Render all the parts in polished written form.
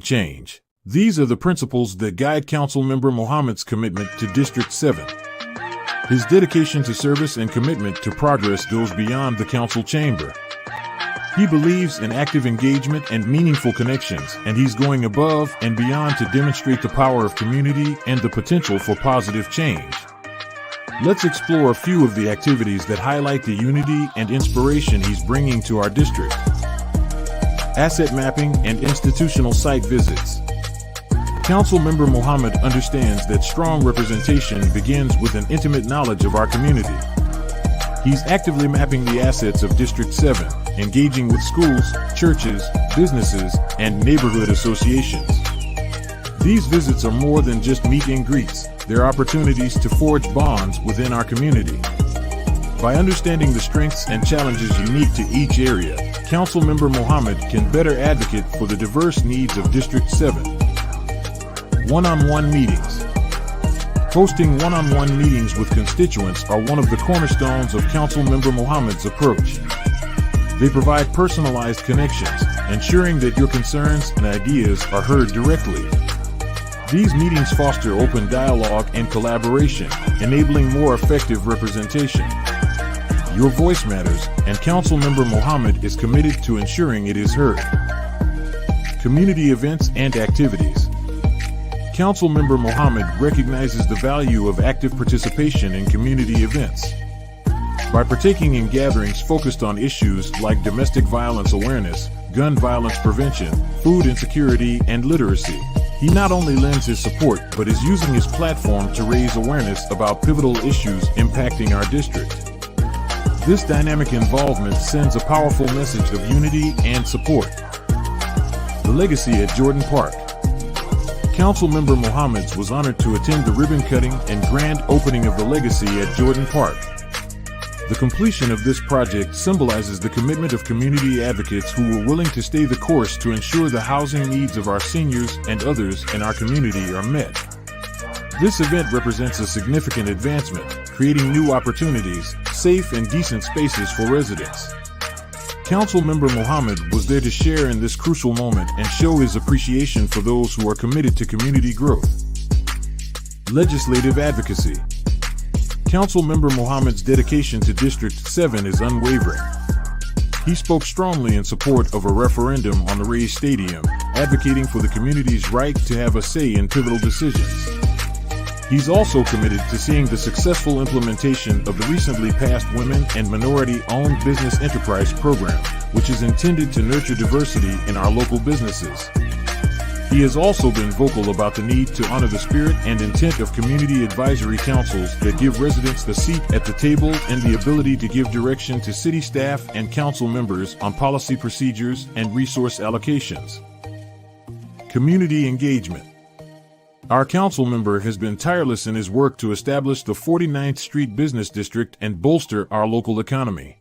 change. These are the principles that guide Councilmember Mohammed's commitment to District 7. His dedication to service and commitment to progress goes beyond the council chamber. He believes in active engagement and meaningful connections, and he's going above and beyond to demonstrate the power of community and the potential for positive change. Let's explore a few of the activities that highlight the unity and inspiration he's bringing to our district. Asset mapping and institutional site visits. Councilmember Mohammed understands that strong representation begins with an intimate knowledge of our community. He's actively mapping the assets of District 7, engaging with schools, churches, businesses, and neighborhood associations. These visits are more than just meet and greets. They're opportunities to forge bonds within our community. By understanding the strengths and challenges unique to each area, Councilmember Mohammed can better advocate for the diverse needs of District 7. One-on-one meetings. Hosting one-on-one meetings with constituents are one of the cornerstones of Councilmember Mohammed's approach. They provide personalized connections, ensuring that your concerns and ideas are heard directly. These meetings foster open dialogue and collaboration, enabling more effective representation. Your voice matters, and Councilmember Mohammed is committed to ensuring it is heard. Community events and activities. Councilmember Mohammed recognizes the value of active participation in community events. By partaking in gatherings focused on issues like domestic violence awareness, gun violence prevention, food insecurity, and literacy, he not only lends his support, but is using his platform to raise awareness about pivotal issues impacting our district. This dynamic involvement sends a powerful message of unity and support. The legacy at Jordan Park. Councilmember Mohammed was honored to attend the ribbon cutting and grand opening of the legacy at Jordan Park. The completion of this project symbolizes the commitment of community advocates who were willing to stay the course to ensure the housing needs of our seniors and others in our community are met. This event represents a significant advancement, creating new opportunities, safe and decent spaces for residents. Councilmember Mohammed was there to share in this crucial moment and show his appreciation for those who are committed to community growth. Legislative advocacy. Councilmember Mohammed's dedication to District 7 is unwavering. He spoke strongly in support of a referendum on the Rays Stadium, advocating for the community's right to have a say in pivotal decisions. He's also committed to seeing the successful implementation of the recently passed Women and Minority-Owned Business Enterprise Program, which is intended to nurture diversity in our local businesses. He has also been vocal about the need to honor the spirit and intent of community advisory councils that give residents the seat at the table and the ability to give direction to city staff and council members on policy procedures and resource allocations. Community engagement. Our council member has been tireless in his work to establish the 49th Street Business District and bolster our local economy.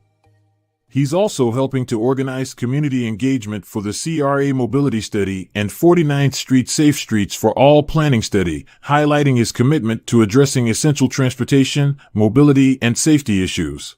He's also helping to organize community engagement for the CRA Mobility Study and 49th Street Safe Streets for All Planning Study, highlighting his commitment to addressing essential transportation, mobility, and safety issues.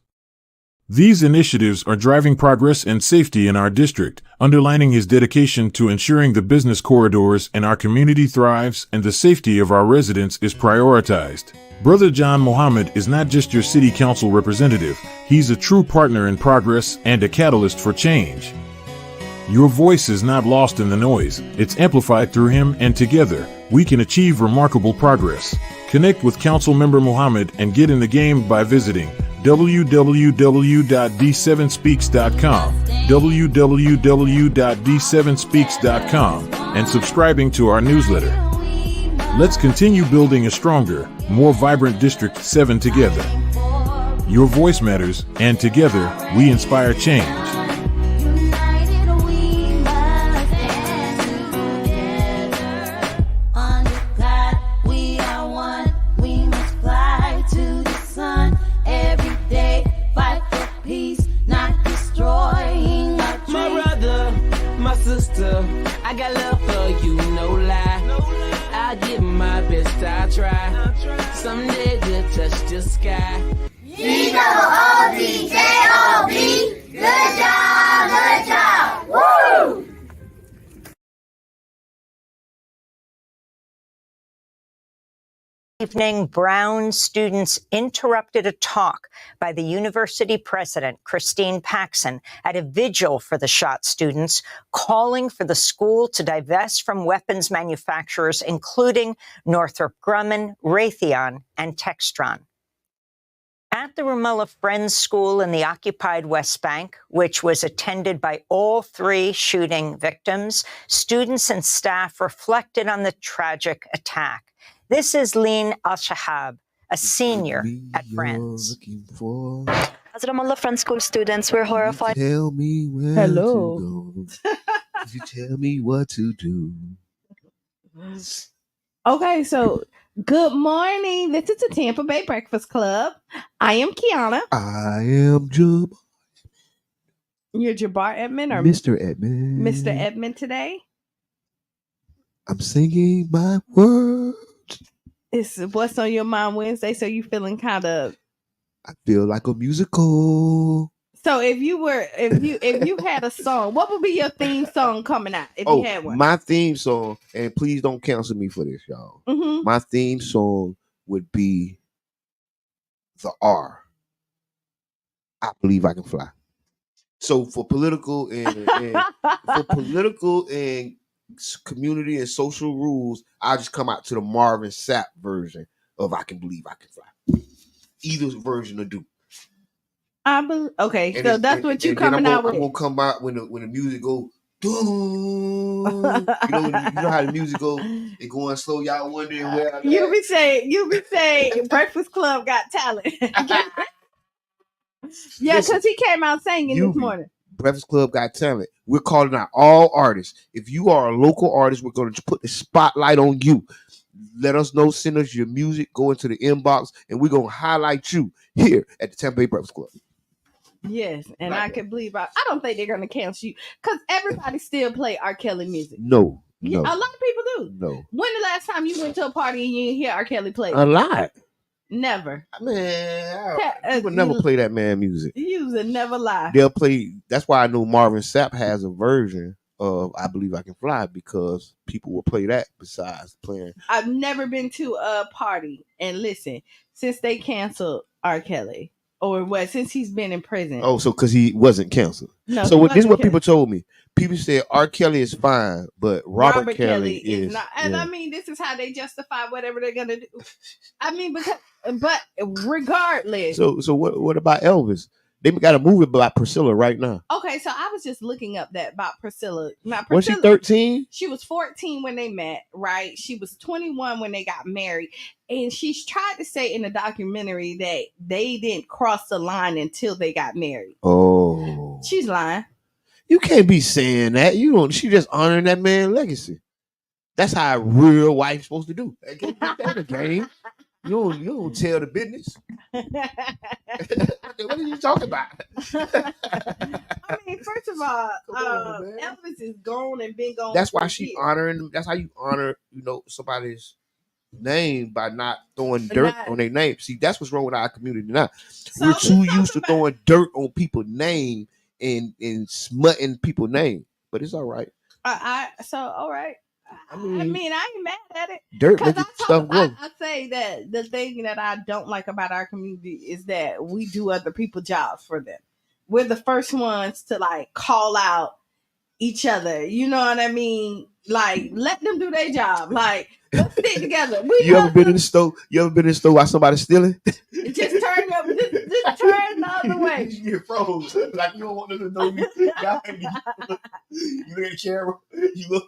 These initiatives are driving progress and safety in our district, underlining his dedication to ensuring the business corridors in our community thrives and the safety of our residents is prioritized. Brother John Mohammed is not just your city council representative, he's a true partner in progress and a catalyst for change. Your voice is not lost in the noise, it's amplified through him, and together, we can achieve remarkable progress. Connect with Councilmember Mohammed and get in the game by visiting www.d7speaks.com, www.d7speaks.com, and subscribing to our newsletter. Let's continue building a stronger, more vibrant District 7 together. Your voice matters, and together, we inspire change. I got love for you, no lie. I'll give my best, I'll try. Someday we'll touch the sky. G-O-O-D-J-O-B. Good job, good job. Woo! Evening, Brown students interrupted a talk by the university president, Christine Paxson, at a vigil for the shot students, calling for the school to divest from weapons manufacturers, including Northrop Grumman, Raytheon, and Textron. At the Ramallah Friends School in the occupied West Bank, which was attended by all three shooting victims, students and staff reflected on the tragic attack. This is Lean Al-Shahab, a senior at Friends. As Ramallah Friends School students, we're horrified. Tell me where to go. If you tell me what to do. Okay, so good morning. This is the Tampa Bay Breakfast Club. I am Qiana. I am Jabbar. You're Jabbar Edmond or Mr. Edmond. Mr. Edmond today? I'm singing my words. It's What's on Your Mind Wednesday, so you feeling kind of... I feel like a musical. So if you had a song, what would be your theme song coming out if you had one? My theme song, and please don't cancel me for this, y'all. Mm-hmm. My theme song would be the R. I Believe I Can Fly. So for political and community and social rules, I'll just come out to the Marvin Sapp version of I Can Believe I Can Fly. Either version will do. Okay, so that's what you're coming out with. I'm gonna come out when the music go. You know how the music go. It going slow. Y'all wondering where I'm you be saying Breakfast Club got talent. Yeah, because he came out singing this morning. Breakfast Club got talent. We're calling out all artists. If you are a local artist, we're going to put the spotlight on you. Let us know. Send us your music. Go into the inbox, and we're going to highlight you here at the Tampa Bay Breakfast Club. Yes, and I can believe I don't think they're going to cancel you because everybody still play R. Kelly music. No. A lot of people do. No. When the last time you went to a party and you didn't hear R. Kelly play? A lot. Never. Man, people never play that man music. You would never lie. They'll play. That's why I know Marvin Sapp has a version of I Believe I Can Fly, because people will play that besides playing. I've never been to a party and listen, since they canceled R. Kelly, or what, since he's been in prison. Oh, so because he wasn't canceled. No, so this is what people told me. People said R. Kelly is fine, but Robert Kelly is not. And I mean, this is how they justify whatever they're gonna do. I mean, but regardless. So what about Elvis? They got a movie about Priscilla right now. Okay, so I was just looking up that about Priscilla. Was she 13? She was 14 when they met, right? She was 21 when they got married. And she's tried to say in the documentary that they didn't cross the line until they got married. Oh. She's lying. You can't be saying that. She just honoring that man's legacy. That's how a real wife's supposed to do. That's the game. You don't tell the business. What are you talking about? I mean, first of all, Elvis is gone and been gone. That's why she honoring. That's how you honor, somebody's name by not throwing dirt on their name. See, that's what's wrong with our community now. We're too used to throwing dirt on people's name and smutting people's name. But it's all right. All right. I mean, I ain't mad at it. Dirt makes stuff grow. I say that the thing that I don't like about our community is that we do other people's jobs for them. We're the first ones to call out each other. You know what I mean? Let them do their job. Let's stick together. You ever been in the store? While somebody's stealing? Just turn up. Just turn the other way. You get froze. You don't want them to know you. You look at the camera. You look.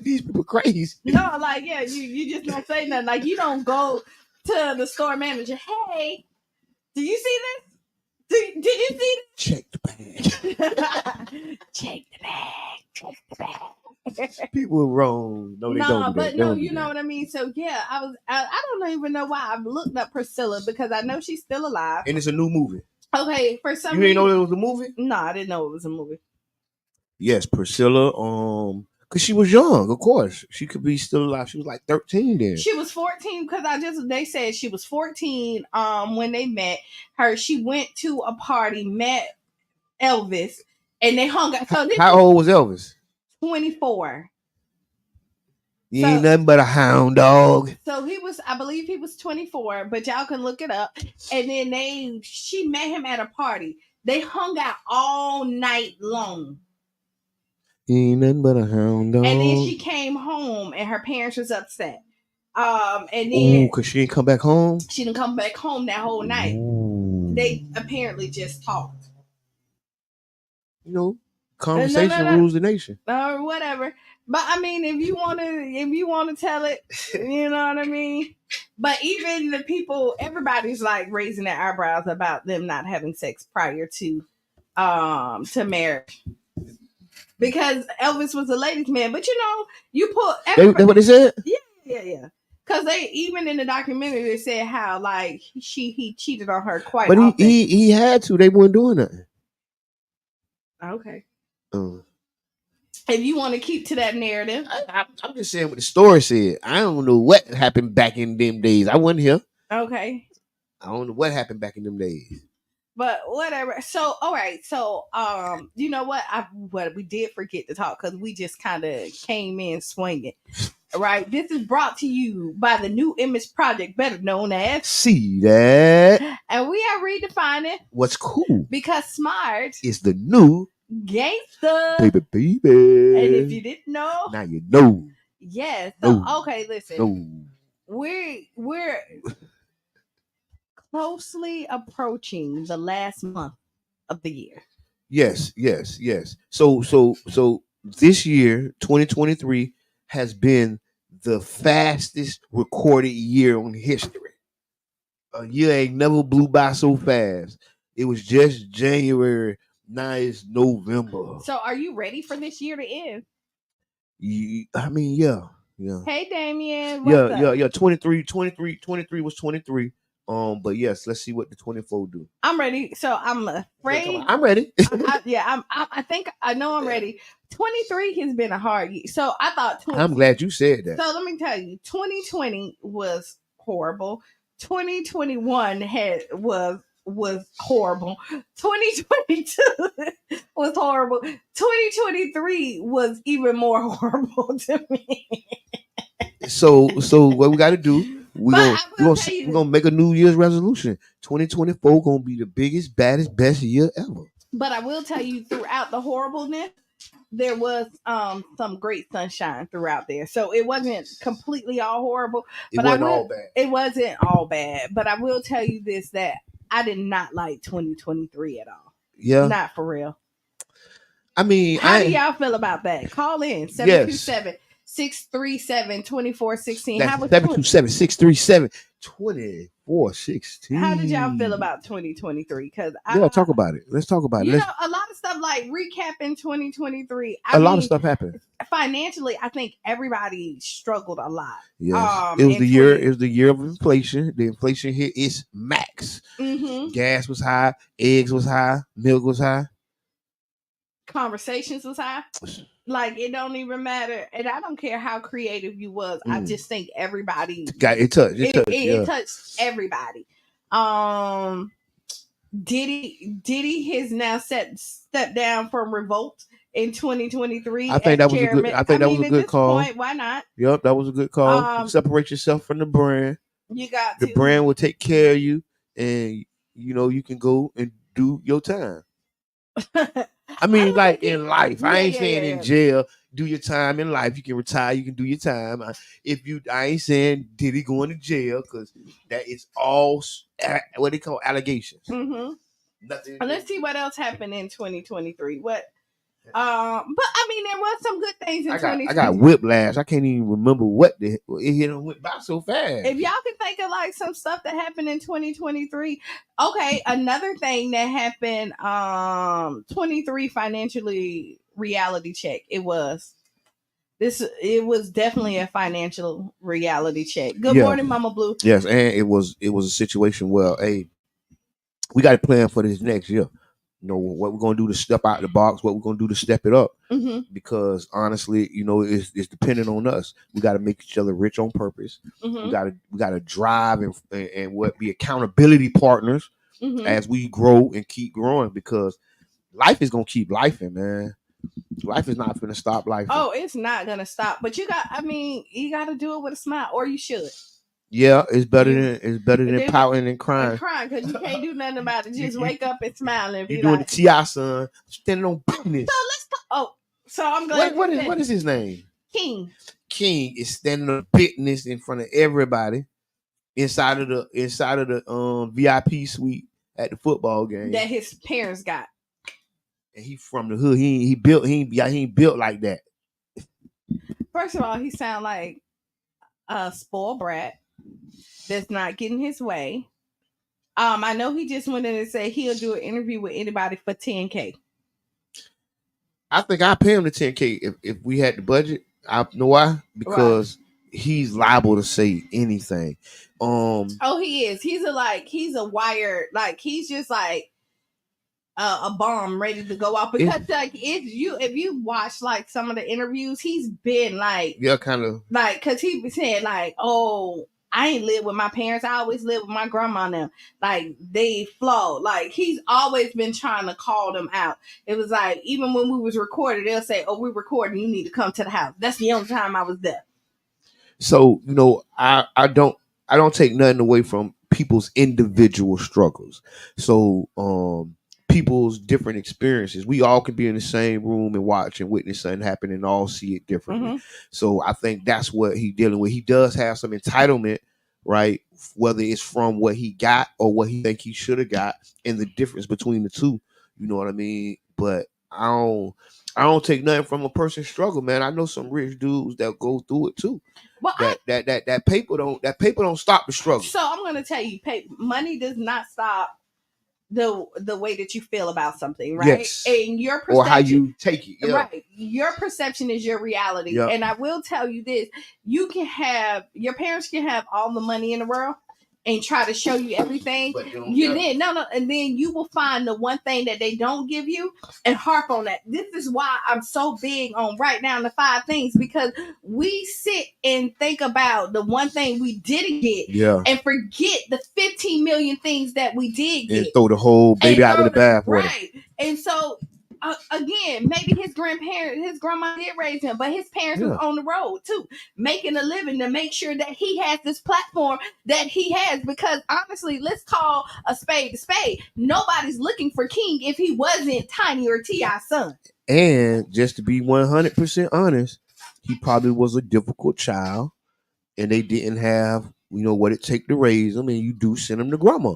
These people crazy. No, you just don't say nothing. You don't go to the store manager. Hey, do you see this? Did you see this? Check the bag. Check the bag. People are wrong. No, they don't. But no, you know what I mean. So yeah, I don't even know why I looked up Priscilla, because I know she's still alive. And it's a new movie. Okay, for some reason. You didn't know it was a movie? No, I didn't know it was a movie. Yes, Priscilla. Because she was young, of course. She could be still alive. She was 13 then. She was 14 because they said she was 14 when they met her. She went to a party, met Elvis, and they hung out. So how old was Elvis? 24. You ain't nothing but a hound dog. So I believe he was 24, but y'all can look it up. And then she met him at a party. They hung out all night long. You ain't nothing but a hound dog. And then she came home and her parents was upset. And then cause she didn't come back home. She didn't come back home that whole night. Ooh. They apparently just talked. You know, conversation rules the nation. Or whatever. But I mean, if you wanna tell it, you know what I mean? But even the people, everybody's like raising their eyebrows about them not having sex prior to marriage. Because Elvis was a ladies' man. But you know, you put That's what they said? Yeah. Because they even in the documentary they said how like he cheated on her quite often. But he had to. They weren't doing nothing. Okay. If you want to keep to that narrative, I'm just saying what the story said. I don't know what happened back in them days. I wasn't here. Okay. I don't know what happened back in them days. But whatever. So all right. So you know what? We did forget to talk because we just kind of came in swinging. Right. This is brought to you by the New Image Project, better known as See That. And we are redefining what's cool because smart is the new gangster. Baby. And if you didn't know, now you know. Yes. So okay, listen. No. We're closely approaching the last month of the year. Yes. So this year, 2023, has been the fastest recorded year on history. A year ain't never blew by so fast. It was just January. Now it's November. So are you ready for this year to end? I mean, yeah. Hey, Damien. What's up? Yeah. 23 was 23. But yes, let's see what the 24 do. I'm ready. So I'm afraid. I'm ready. I think I know I'm ready. 23 has been a hard year. So I thought I'm glad you said that. So let me tell you, 2020 was horrible. 2021 was horrible. 2022 was horrible. 2023 was even more horrible to me. So what we got to do? We're gonna make a New Year's resolution. 2024 gonna be the biggest, baddest, best year ever. But I will tell you, throughout the horribleness, there was some great sunshine throughout there. So it wasn't completely all horrible. It wasn't all bad. It wasn't all bad. But I will tell you this, that I did not like 2023 at all. Yeah. Not for real. I mean, how do y'all feel about that? Call in 727-637-2416. That's 727-637-2416. How did y'all feel about 2023? Because talk about it. Let's talk about it. You know, a lot of stuff like recapping 2023. A lot of stuff happened. Financially, I think everybody struggled a lot. Yes. It was the year. It was the year of inflation. The inflation hit its max. Mm-hmm. Gas was high. Eggs was high. Milk was high. Conversations was high. Like, it don't even matter. And I don't care how creative you was. I just think everybody got it touched. It touched everybody. Diddy has now stepped down from Revolt in 2023. I think that was a good. I think that was a good call. Point, why not? Yep, that was a good call. Separate yourself from the brand. You got the brand will take care of you, and you can go and do your time. I mean, like in life. I ain't saying in jail. Do your time in life. You can retire. You can do your time. I ain't saying Diddy going to jail, because that is all what they call allegations. Mm-hmm. Nothing. Let's see what else happened in 2023. What? But I mean, there was some good things in 2023. I got whiplash. I can't even remember what it went by so fast. If y'all can think of like some stuff that happened in 2023, okay. Another thing that happened, 23 financially reality check. It was definitely a financial reality check. Good morning, Mama Blue. Yes, and it was a situation where, hey, we got to plan for this next year. What we're gonna do to step out the box, what we're gonna do to step it up. Mm-hmm. Because honestly, it's dependent on us. We got to make each other rich on purpose. Mm-hmm. We got to drive and be accountability partners as we grow and keep growing, because life is gonna keep lifing, man. Life is not finna stop life. Oh, it's not gonna stop. But you got to do it with a smile, or you should. Yeah, it's better than pouting and crying. And crying because you can't do nothing about it. Just wake up and smile and be you doing like, the T.I. son, standing on business. So let's talk. Oh, so I'm glad. What is his name? King. King is standing on business in front of everybody inside of the VIP suite at the football game that his parents got. And he from the hood. He ain't built like that. First of all, he sound like a spoiled brat that's not getting his way. I know he just went in and said he'll do an interview with anybody for $10K. I think I pay him the $10K if we had the budget. I know why, because he's liable to say anything. Oh, he is. He's a wired, like he's just like a bomb ready to go off. Because if you watch like some of the interviews, he's been like kind of like, because he was saying like, oh, I ain't live with my parents. I always live with my grandma and them. Like, they flawed. Like, he's always been trying to call them out. It was like, even when we was recorded, they'll say, oh, we're recording. You need to come to the house. That's the only time I was there. So, I don't take nothing away from people's individual struggles. So, people's different experiences. We all can be in the same room and watch and witness something happen and all see it differently. Mm-hmm. So I think that's what he's dealing with. He does have some entitlement, right? Whether it's from what he got or what he think he should have got, and the difference between the two. You know what I mean? But I don't take nothing from a person's struggle, man. I know some rich dudes that go through it too. Well, that paper don't stop the struggle. So I'm gonna tell you, money does not stop the way that you feel about something, right? Yes. And your perception, or how you take it, right? Your perception is your reality. Yep. And I will tell you this: your parents can have all the money in the world and try to show you everything. And then you will find the one thing that they don't give you and harp on that. This is why I'm so big on write down the 5 things, because we sit and think about the one thing we didn't get and forget the 15 million things that we did get. And throw the whole baby out with the bathwater. Right. And so again, maybe his grandma did raise him, but his parents was on the road too, making a living to make sure that he has this platform that he has. Because honestly, let's call a spade a spade. Nobody's looking for King if he wasn't Tiny or T.I.'s son. And just to be 100% honest, he probably was a difficult child, and they didn't have what it take to raise him, and you do send him to grandma.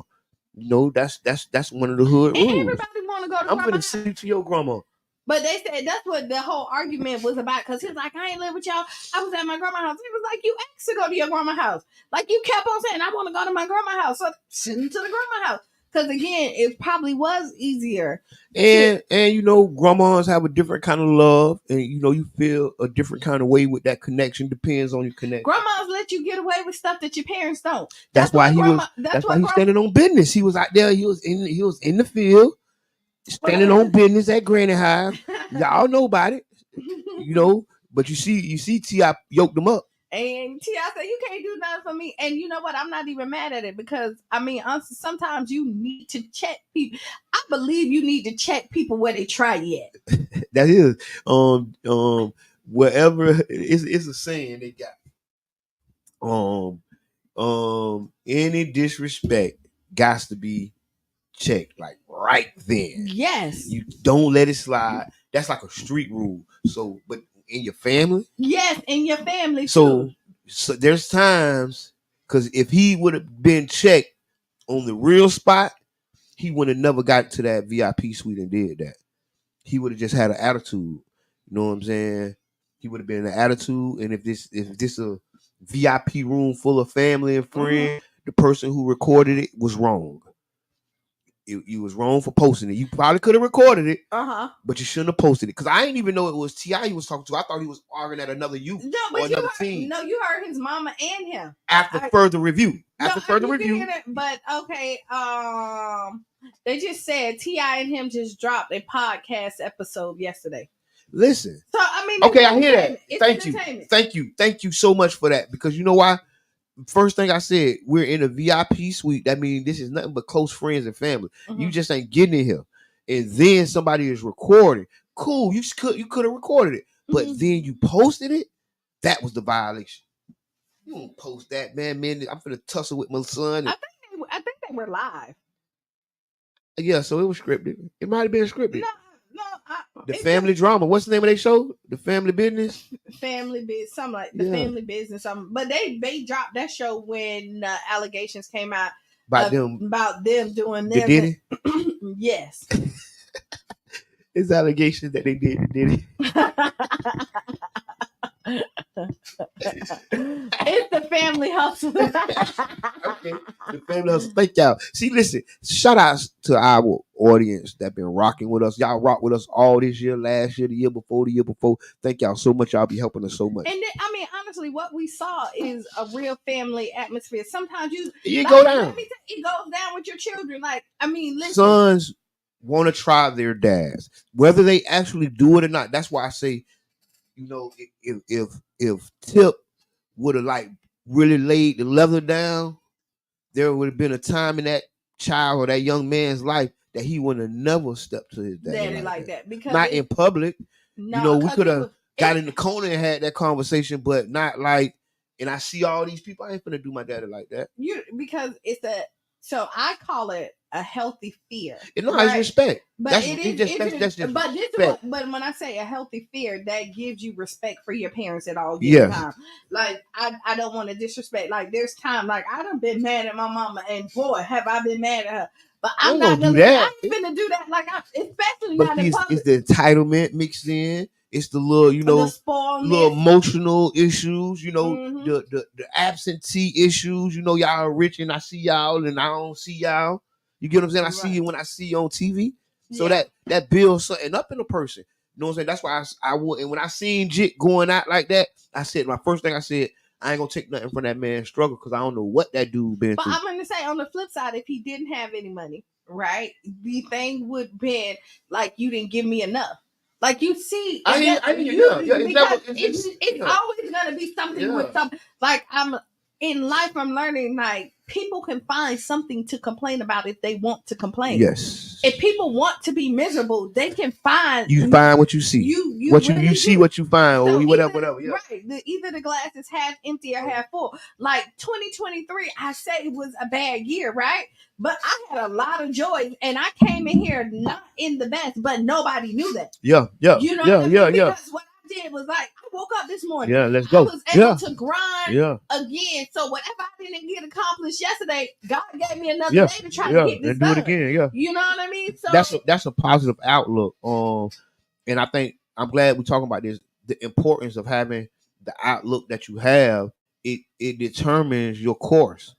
That's one of the hood rules. Everybody want to go to grandma. I'm gonna send you to your grandma. But they said that's what the whole argument was about, because he was like, I ain't live with y'all. I was at my grandma's house. He was like, you asked to go to your grandma's house. Like, you kept on saying, I want to go to my grandma's house. So send him to the grandma's house. Because again, it probably was easier. And grandmas have a different kind of love, and you feel a different kind of way with that connection. Depends on your connection. Grandmas let you get away with stuff that your parents don't. That's why he's standing on business. He was out there. He was in the field, standing on business at Granny House. Y'all know about it, But you see, T.I. yoked them up. And T.I. said, you can't do nothing for me. And you know what? I'm not even mad at it, because, sometimes you need to check people. I believe you need to check people where they try yet. That is. Wherever, it's a saying they got. Any disrespect got to be checked, like, right then. Yes. You don't let it slide. That's like a street rule. So, but in your family? Yes, in your family. So there's times, because if he would have been checked on the real spot, he would have never got to that VIP suite and did that. He would have just had an attitude. You know what I'm saying? He would have been in an attitude. And if this a VIP room full of family and friends, the person who recorded it was wrong. You was wrong for posting it. You probably could have recorded it, but you shouldn't have posted it. Because I didn't even know it was T.I. he was talking to. I thought he was arguing at another youth or another team. No, you heard his mama and him. After further review. But okay, they just said T.I. and him just dropped a podcast episode yesterday. Listen. So okay, I hear that. Thank you so much for that. Because you know why? First thing I said, we're in a VIP suite. That means this is nothing but close friends and family. You just ain't getting in here. And then somebody is recording. cool. You could have recorded it, but then you posted it. That was the violation. You don't post that, man. I'm finna tussle with my son. I think they were live. Yeah, so it was scripted. It might have been scripted. No. The family drama. What's the name of their show? The Family Business. Family Business. Something like the Family Business. Something. But they dropped that show when allegations came out about them doing the Diddy. Yes. It's allegations that they did it. It's the Family Hustle. Okay, the Family Hustle. Thank y'all. See, listen, shout outs to our audience that been rocking with us. Y'all rock with us all this year, last year, the year before. Thank y'all so much. Y'all be helping us so much. And then, I mean, honestly, what we saw is a real family atmosphere. Sometimes it go down. It goes down with your children. Like, I mean, listen. Sons want to try their dads, whether they actually do it or not. That's why I say, you know, if Tip would have like really laid the leather down, there would have been a time in that child or that young man's life that he would have never stepped to his daddy like that. Because not in public. No, you know, we could have got in the corner and had that conversation, but not like. And I see all these people. I ain't finna do my daddy like that. Because it's so I call it a healthy fear. It has respect. But that's just but when I say a healthy fear, that gives you respect for your parents at all time. Like I don't want to disrespect. Like there's time. Like I done been mad at my mama, and boy, have I been mad at her. But I'm not gonna do that. I ain't gonna do that. Like especially not in public. It's the entitlement mixed in. It's the little, you know, little emotional issues, you know, the absentee issues. You know, y'all are rich and I see y'all and I don't see y'all. You get what I'm saying? I see you when I see you on TV. So that builds something up in a person. You know what I'm saying? That's why I would. And when I seen Jit going out like that, I said, my first thing I said, I ain't gonna take nothing from that man's struggle because I don't know what that dude been through. But I'm gonna say on the flip side, if he didn't have any money, right, the thing would been like you didn't give me enough. Like you see, it's always gonna be something with something. Like in life, I'm learning like people can find something to complain about if they want to complain. Yes. If people want to be miserable, they can find. You find what you see. You see what you find, so or whatever. Yeah. Right. Either the glass is half empty or half full. Like 2023, I say it was a bad year, right? But I had a lot of joy, and I came in here not in the best, but nobody knew that. Yeah. You know what I mean? Because what I did was like, I woke up this morning. Yeah, let's go. I was able to grind again. So whatever I didn't get accomplished yesterday, God gave me another day to try to get this done. Do it again. Yeah. You know what I mean? So that's a positive outlook. And I think I'm glad we're talking about this. The importance of having the outlook that you have, it determines your course.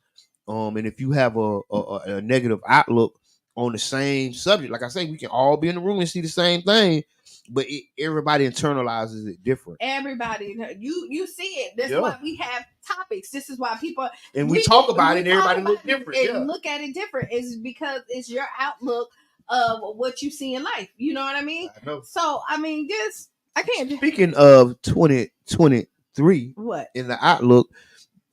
And if you have a negative outlook on the same subject, like I say, we can all be in the room and see the same thing, but everybody internalizes it different. Everybody, you see it. That's why we have topics. This is why people and we talk about it. And everybody look different. And look at it different. Is because it's your outlook of what you see in life. You know what I mean? I know. So I mean, I can't. Speaking of 2023, what in the outlook?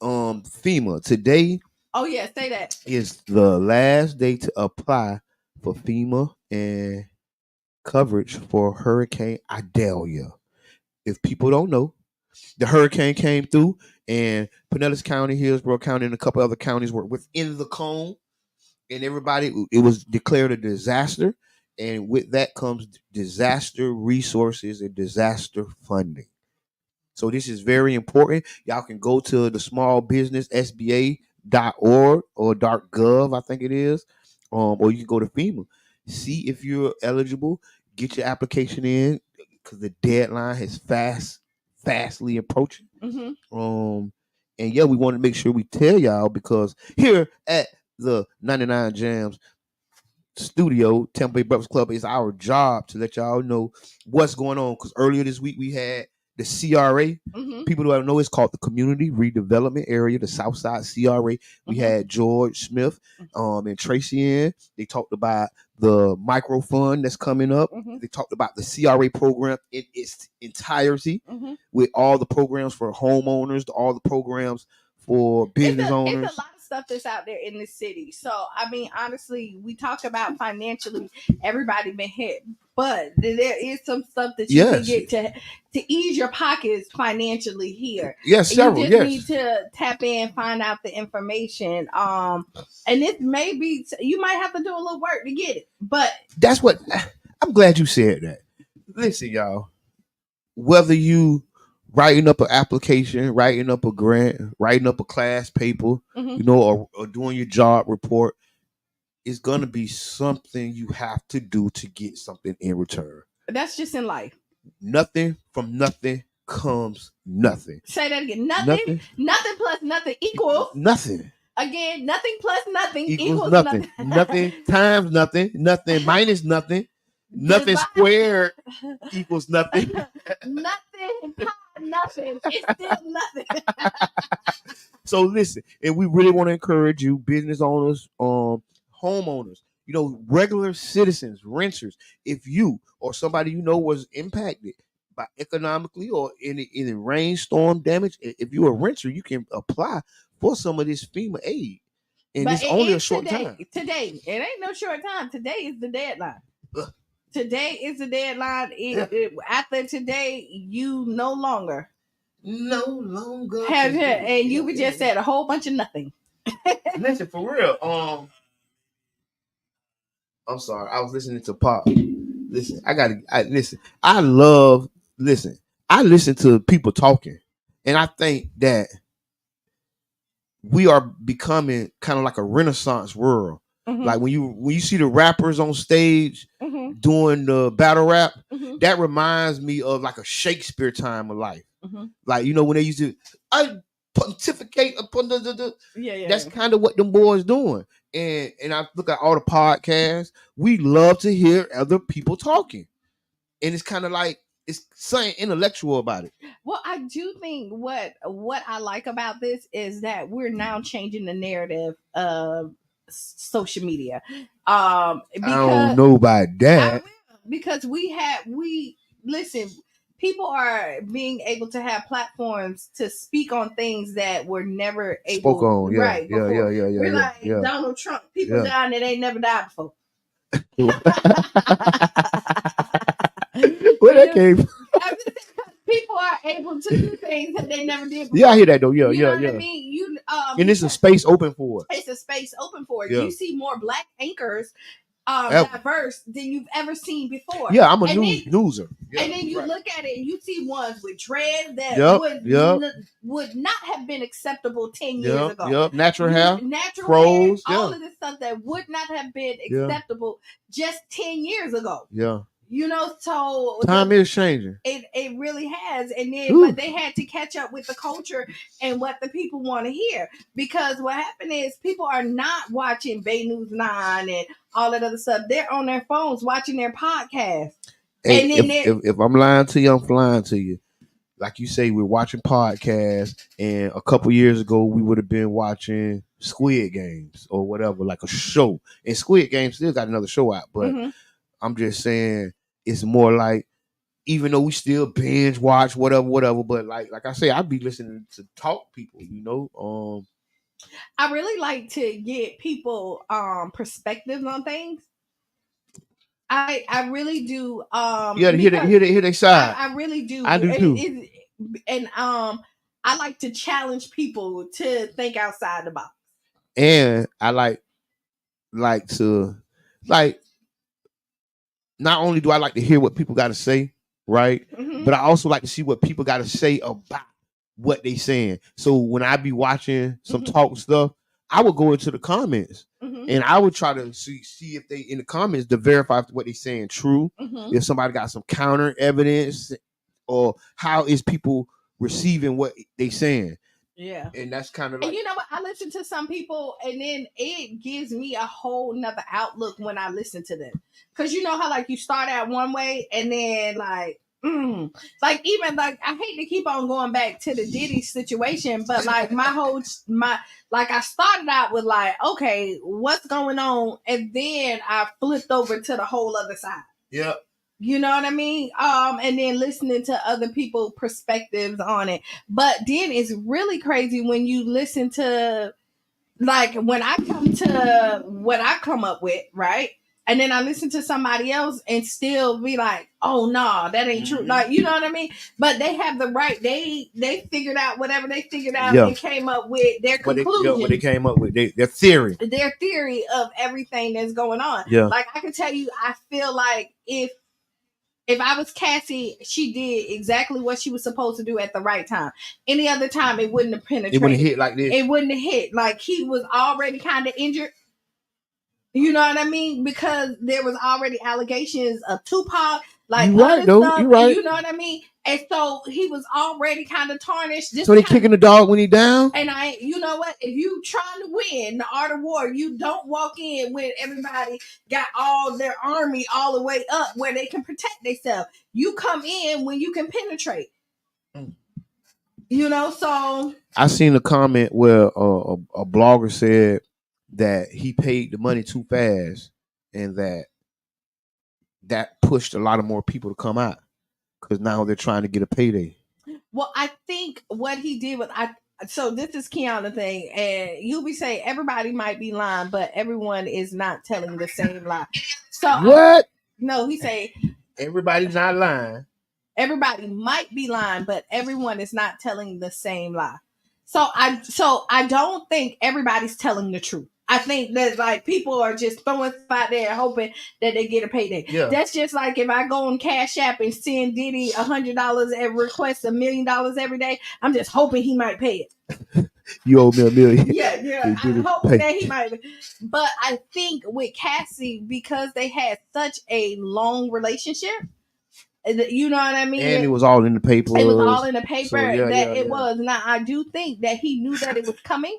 FEMA today. Oh yeah, say that. Is the last day to apply for FEMA and coverage for Hurricane Idalia. If people don't know, the hurricane came through and Pinellas County, Hillsborough County, and a couple other counties were within the cone. And it was declared a disaster. And with that comes disaster resources and disaster funding. So this is very important. Y'all can go to the small business SBA.org or .gov, I think it is, or you can go to FEMA. See if you're eligible. Get your application in because the deadline is fastly approaching. Mm-hmm. And yeah, we want to make sure we tell y'all because here at the 99 Jams studio, Tampa Bay Breakfast Club, it's our job to let y'all know what's going on. Because earlier this week we had the CRA. Mm-hmm. People who don't know, it's called the Community Redevelopment Area, the Southside CRA. We had George Smith and Tracy in. They talked about the micro fund that's coming up. Mm-hmm. They talked about the CRA program in its entirety with all the programs for homeowners, all the programs for business owners. It's a lot of stuff that's out there in the city. So I mean, honestly, we talk about financially, everybody been hit, but there is some stuff that you can get to ease your pockets financially here. Yes, several. You just need to tap in, find out the information. And it may be you might have to do a little work to get it, but that's what I'm glad you said that. Listen, y'all, whether you writing up an application, writing up a grant, writing up a class paper, you know, or doing your job report, it's gonna be something you have to do to get something in return. That's just in life. Nothing from nothing comes nothing. Say that again. Nothing plus nothing equals nothing. Again, nothing plus nothing equals nothing. Nothing times nothing. Nothing minus nothing. Nothing squared equals nothing. Nothing plus nothing. It's still nothing. So listen, and we really want to encourage you, business owners, homeowners, you know, regular citizens, renters. If you or somebody you know was impacted by economically or in rainstorm damage, if you're a renter, you can apply for some of this FEMA aid. And it's only a short time. Today. It ain't no short time. Today is the deadline. Today is the deadline. After today, you no longer have it, and you just said a whole bunch of nothing. Listen, for real. I'm sorry, I was listening to Pop. Listen, I listen to people talking, and I think that we are becoming kind of like a Renaissance world. Like when you see the rappers on stage doing the battle rap, that reminds me of like a Shakespeare time of life. Like, you know, when they used to pontificate upon that's kind of what them boys doing. And I look at all the podcasts, we love to hear other people talking. And it's kind of like it's something intellectual about it. Well, I do think what I like about this is that we're now changing the narrative of social media. Because, I don't know about that. Because listen, people are being able to have platforms to speak on things that were never able spoke on. Yeah, right before. We're like Donald Trump. People dying that ain't never died before. Where that came from? People are able to do things that they never did before. Yeah, I hear that though. Yeah, you know what I mean? And it's a space open for it. It's a space open for it. Yeah. You see more black anchors diverse than you've ever seen before. Yeah, I'm a newser. Yeah, and then you look at it and you see ones with dreads that would not have been acceptable 10 years ago. Yep, natural hair, pros, all of this stuff that would not have been acceptable just 10 years ago. Yeah. You know, so time is changing. It really has, and then but they had to catch up with the culture and what the people want to hear, because what happened is people are not watching Bay News 9 and all that other stuff. They're on their phones watching their podcasts. Hey, and then if I'm lying to you, I'm flying to you. Like you say, we're watching podcasts, and a couple years ago we would have been watching Squid Games or whatever, like a show. And Squid Games still got another show out, but I'm just saying. It's more like, even though we still binge watch whatever, but like I say, I'd be listening to talk people, you know. I really like to get people perspectives on things. I really do. Yeah, to hear their side. I really do. I do too. And I like to challenge people to think outside the box. And I like to not only do I like to hear what people got to say, right? But I also like to see what people got to say about what they saying. So when I be watching some talk stuff, I would go into the comments and I would try to see if they in the comments to verify if what they saying true. If somebody got some counter evidence, or how is people receiving what they saying. Yeah. And that's kind of like, and you know what? I listen to some people and then it gives me a whole nother outlook when I listen to them. Cause you know how like you start out one way and then like even like I hate to keep on going back to the Diddy situation, but like I started out with like, okay, what's going on? And then I flipped over to the whole other side. Yeah. You know what I mean? And then listening to other people's perspectives on it. But then it's really crazy when you listen to like when I come to what I come up with, right? And then I listen to somebody else and still be like, oh no, that ain't true. Like, you know what I mean? But they have the right, they figured out whatever they figured out and came up with their conclusion. What they came up with, their theory of everything that's going on. Yeah. Like I can tell you, I feel like if I was Cassie, she did exactly what she was supposed to do at the right time. Any other time, it wouldn't have penetrated. It wouldn't hit like this. It wouldn't have hit. Like he was already kind of injured. You know what I mean? Because there was already allegations of Tupac. Like you right, though. Stuff, you right. You know what I mean? And so he was already kind of tarnished. So they kicking the dog when he down? And you know what? If you trying to win the art of war, you don't walk in when everybody got all their army all the way up where they can protect themselves. You come in when you can penetrate. You know, so I seen a comment where a blogger said that he paid the money too fast and that pushed a lot of more people to come out because now they're trying to get a payday. Well, I think what he did was so this is Qiana thing, and you'll be saying everybody might be lying, but everyone is not telling the same lie. So what? No, he say everybody's not lying. Everybody might be lying, but everyone is not telling the same lie. So I don't think everybody's telling the truth. I think that like people are just throwing stuff out there hoping that they get a payday. Yeah. That's just like if I go on Cash App and send Diddy $100 and request $1 million every day, I'm just hoping he might pay it. You owe me $1 million. Yeah. I'm hoping that he might. But I think with Cassie, because they had such a long relationship, you know what I mean? And it was all in the paper. It was all in the paper so, it was. Now, I do think that he knew that it was coming,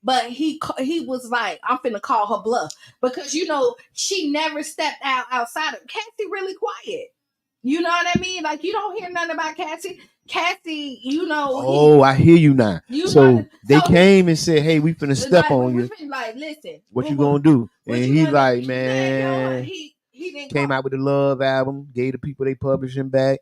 but he was like, I'm finna call her bluff. Because, you know, she never stepped outside of Cassie really quiet. You know what I mean? Like, you don't hear nothing about Cassie. Cassie, you know. Oh, I hear you now. They came and said, hey, we finna step on you. Like, listen. What you gonna do? And he's like, man. He came out with the Love album, gave the people they publishing back,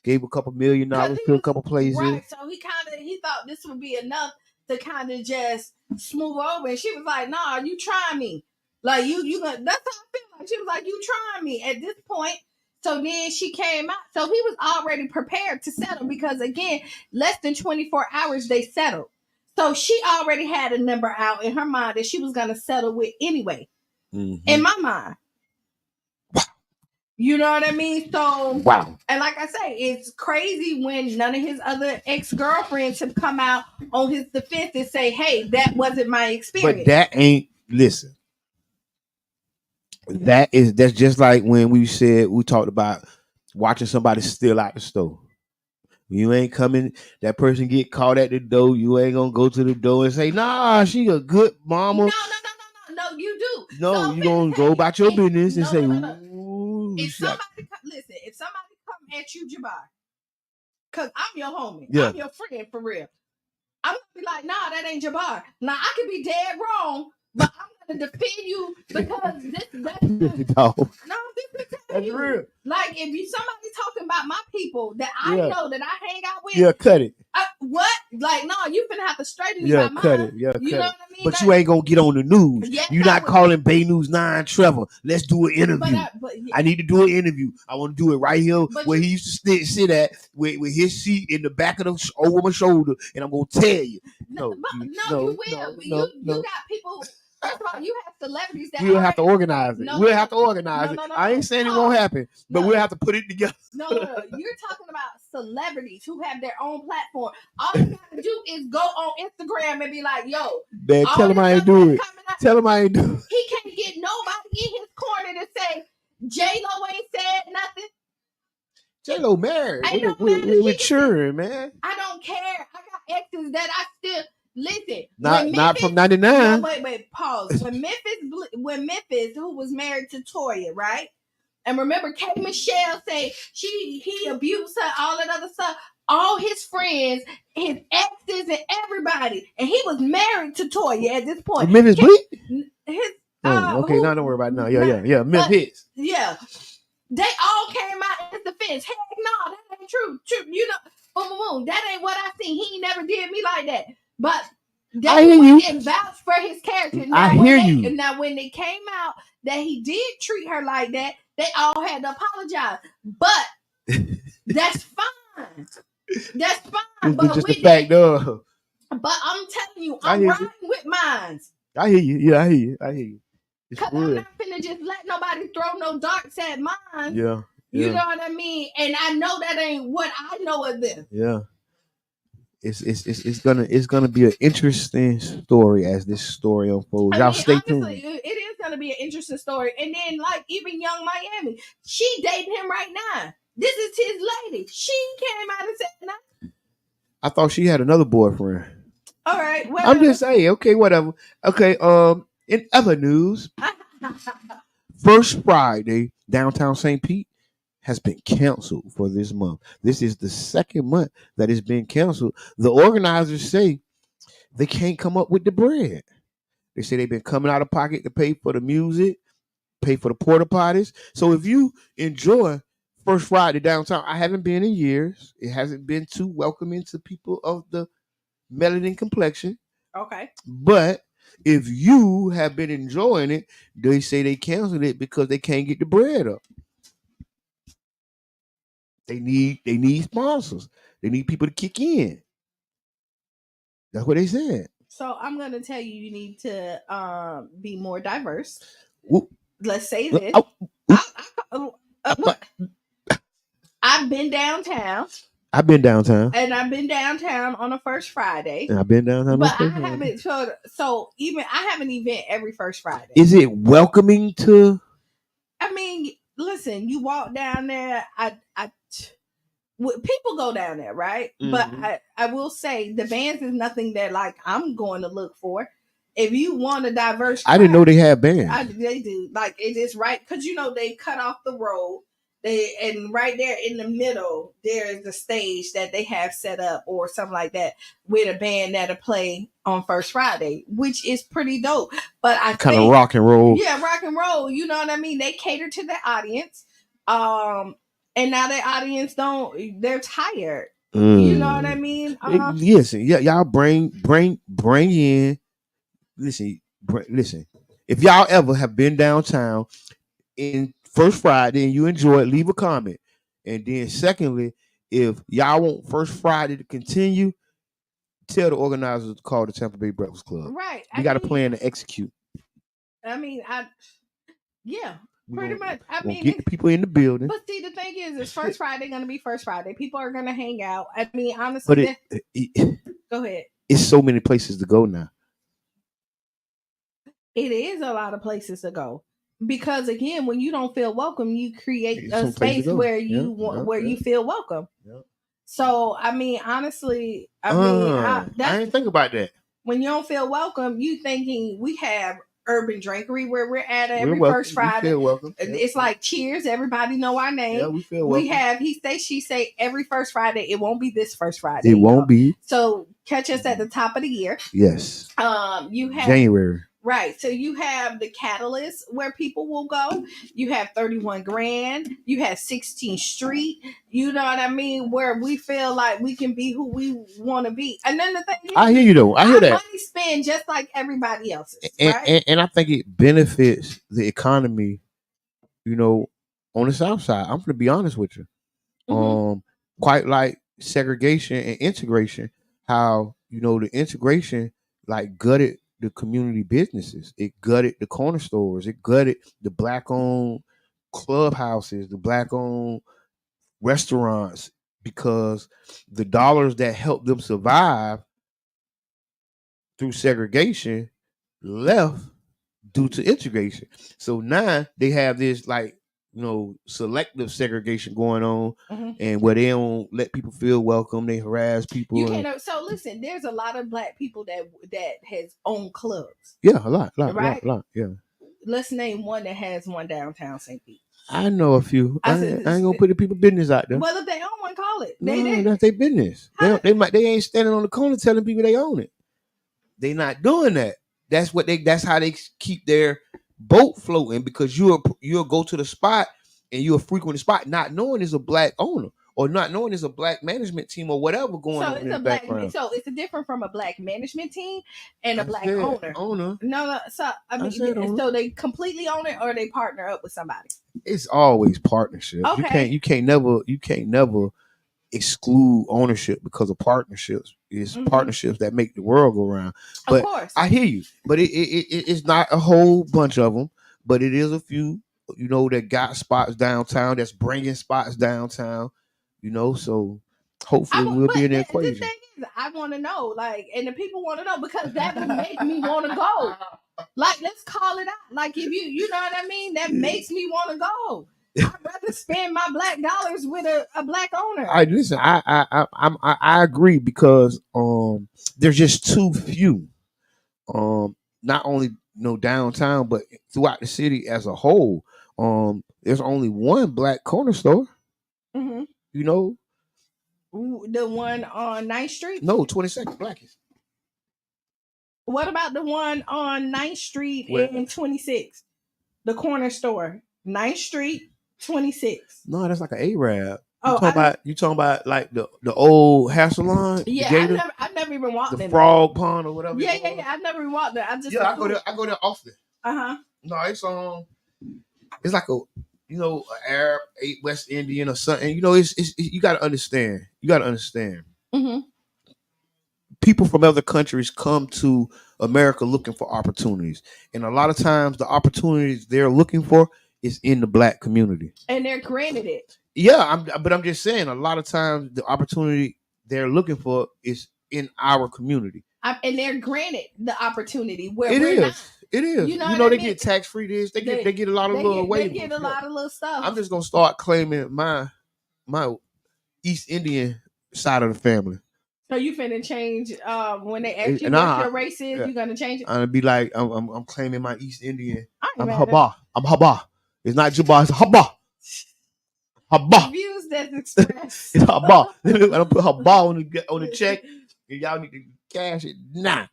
gave a couple $1 million to a couple places. Right. So he thought this would be enough to kind of just smooth over. And she was like, nah, you try me. Like you gonna, that's how I feel like. She was like, you trying me at this point. So then she came out. So he was already prepared to settle because again, less than 24 hours they settled. So she already had a number out in her mind that she was gonna settle with anyway. Mm-hmm. In my mind. You know what I mean? So, wow. And like I say, it's crazy when none of his other ex-girlfriends have come out on his defense and say, hey, that wasn't my experience. But that ain't, listen. That's just like when we talked about watching somebody steal out the store. You ain't coming, that person get caught at the door, you ain't gonna go to the door and say, nah, she a good mama. No, you do. No, so you gonna go about your business and say, if somebody come at you, Jabbar, because I'm your homie, I'm your friend for real, I'm gonna be like, nah, that ain't Jabbar. Now I could be dead wrong, but I'm gonna defend you because that's real. Like if somebody talking about my people that I know that I hang out with, cut it. What? Like, no, you finna have to straighten me by cut mine. it. You know what I mean? But you ain't gonna get on the news. Yes, you not calling Bay News 9 Trevor. Let's do an interview. I need to do an interview. I want to do it right here where he used to sit at with his seat in the back of over my shoulder, and I'm gonna tell you. You will. You got people. First of all, you have celebrities that we'll have to organize it. We'll have to organize it. I ain't saying it won't happen, but we'll have to put it together. No. You're talking about celebrities who have their own platform. All you gotta do is go on Instagram and be like, yo, man, tell him I ain't do it. Tell him I ain't do it. He can't get nobody in his corner to say J-Lo ain't said nothing. J-Lo married. We're maturing, man. I don't care. I got exes that I still... Listen, not from 99. No, wait, pause. When Memphis, who was married to Toya, right? And remember, K. Michelle say he abused her, all that other stuff. All his friends, his exes, and everybody, and he was married to Toya at this point. Memphis Bleak? Okay, don't worry about it now. Yeah, Memphis. Yeah, they all came out in defense. Heck no, that ain't true. You know, boom, that ain't what I seen. He never did me like that. But I hear you. And vouch for his character. I hear you. Now, when it came out that he did treat her like that, they all had to apologize. But that's fine. That's fine. But just the fact of. But I'm telling you, I'm riding with mine. I hear you. Yeah, I hear you. Because I'm not finna just let nobody throw no darts at mine. Yeah. You know what I mean? And I know that ain't what I know of them. Yeah. It's gonna be an interesting story as this story unfolds. Y'all stay tuned. It is gonna be an interesting story. And then, like, even Young Miami, she dating him right now. This is his lady. She came out and said, "No." I thought she had another boyfriend. All right, whatever. I'm just saying. Okay, whatever. Okay. In other news, First Friday downtown St. Pete has been canceled for this month. This is the second month that it's been canceled. The organizers say they can't come up with the bread. They say they've been coming out of pocket to pay for the music, pay for the porta potties. So if you enjoy First Friday downtown, I haven't been in years. It hasn't been too welcoming to people of the melanin complexion. Okay. But if you have been enjoying it, they say they canceled it because they can't get the bread up. They need sponsors. They need people to kick in. That's what they said. So I'm gonna tell you, you need to be more diverse. Whoop. Let's say this. I've been downtown. I've been downtown. And I've been downtown on a First Friday. And I've been downtown. But I haven't so even I have an event every First Friday. Is it welcoming to? I mean, listen, you walk down there, people go down there, right? Mm-hmm. But I will say the bands is nothing that like I'm going to look for. If you want a diverse crowd, I didn't know they had bands. They do. Like it is right because they cut off the road. And right there in the middle, there is the stage that they have set up or something like that with a band that'll play on First Friday, which is pretty dope. But I kind of rock and roll. Yeah, rock and roll. You know what I mean? They cater to the audience. And now their audience they're tired. You know what I mean? Yes, yeah, y'all bring in. Listen. If y'all ever have been downtown in First Friday and you enjoy it, leave a comment. And then secondly, if y'all want First Friday to continue, tell the organizers to call the Tampa Bay Breakfast Club. Right. We got a plan to execute. Pretty much. Get the people in the building. But see, the thing is, it's First Friday going to be First Friday. People are going to hang out. I mean, honestly, go ahead. It's so many places to go now. It is a lot of places to go. Because again, when you don't feel welcome, you create a space where you feel welcome. Yeah. So I mean, honestly, I didn't think about that. When you don't feel welcome, you thinking we have Urban Drinkery where we're at every First Friday. We feel welcome. It's like Cheers. Everybody know our name. Yeah, we feel welcome. We have He Say She Say every First Friday. It won't be this First Friday. It won't be. So catch us at the top of the year. Yes. You have January. Right. So you have the Catalyst where people will go. You have 31 Grand. You have 16th Street. You know what I mean? Where we feel like we can be who we want to be. And then the thing is, I hear you though. I hear that. Money spent just like everybody else's. And I think it benefits the economy, on the South Side. I'm going to be honest with you. Mm-hmm. Quite like segregation and integration, how, the integration like gutted the community businesses. It gutted the corner stores. It gutted the black-owned clubhouses, the black-owned restaurants, because the dollars that helped them survive through segregation left due to integration. So now they have this selective segregation going on, and where they don't let people feel welcome, they harass people. So listen, there's a lot of black people that has owned clubs. Yeah, a lot, yeah. Let's name one that has one downtown St. Pete. I know a few. I ain't gonna put the people business out there. Well, if they own one, call it. That's their business. They ain't standing on the corner telling people they own it. They not doing that. That's how they keep their boat floating, because you'll go to the spot and you'll frequent the spot not knowing it's a black owner, or not knowing there's a black management team or whatever going on in the background. So it's different from a black management team and a black owner. Owner. No. So I mean, so they completely own it or they partner up with somebody. It's always partnership. Okay. You can't never exclude ownership because of partnerships. It's partnerships that make the world go round. But of course, I hear you. But it's not a whole bunch of them. But it is a few, that got spots downtown. That's bringing spots downtown. So hopefully we'll be in the equation. The thing is, I want to know, and the people want to know because that would make me want to go. Let's call it out. If you know what I mean, that makes me want to go. I'd rather spend my black dollars with a black owner. Listen, I agree because there's just too few. Not only downtown, but throughout the city as a whole. There's only one black corner store. Mm-hmm. The one on 9th Street? No, 22nd Blackest. What about the one on 9th Street in 26? The corner store. 9th Street, 26. No, that's like an Arab. Oh, you talking about like the old hair salon? Yeah, I never even walked in the frog pond or whatever. Yeah. I've never even walked there. I go there often. No, it's like a an Arab, West Indian or something. It's you got to understand. Mm-hmm. People from other countries come to America looking for opportunities, and a lot of times the opportunities they're looking for is in the black community, and they're granted it. Yeah, but I'm just saying, a lot of times the opportunity they're looking for is in our community, and they're granted the opportunity where it we're is. not. It is. They get tax-free this. They get a lot of little waivers. They get a lot of little stuff. I'm just gonna start claiming my East Indian side of the family. So you finna change when they ask you what your race is, you're gonna change it? I'm gonna be like, I'm claiming my East Indian. I'm Haba. I'm Haba. It's not Jabba, it's Haba. Haba. Views that's expressed. It's Haba. I'm gonna put Haba on the check, and y'all need to cash it now.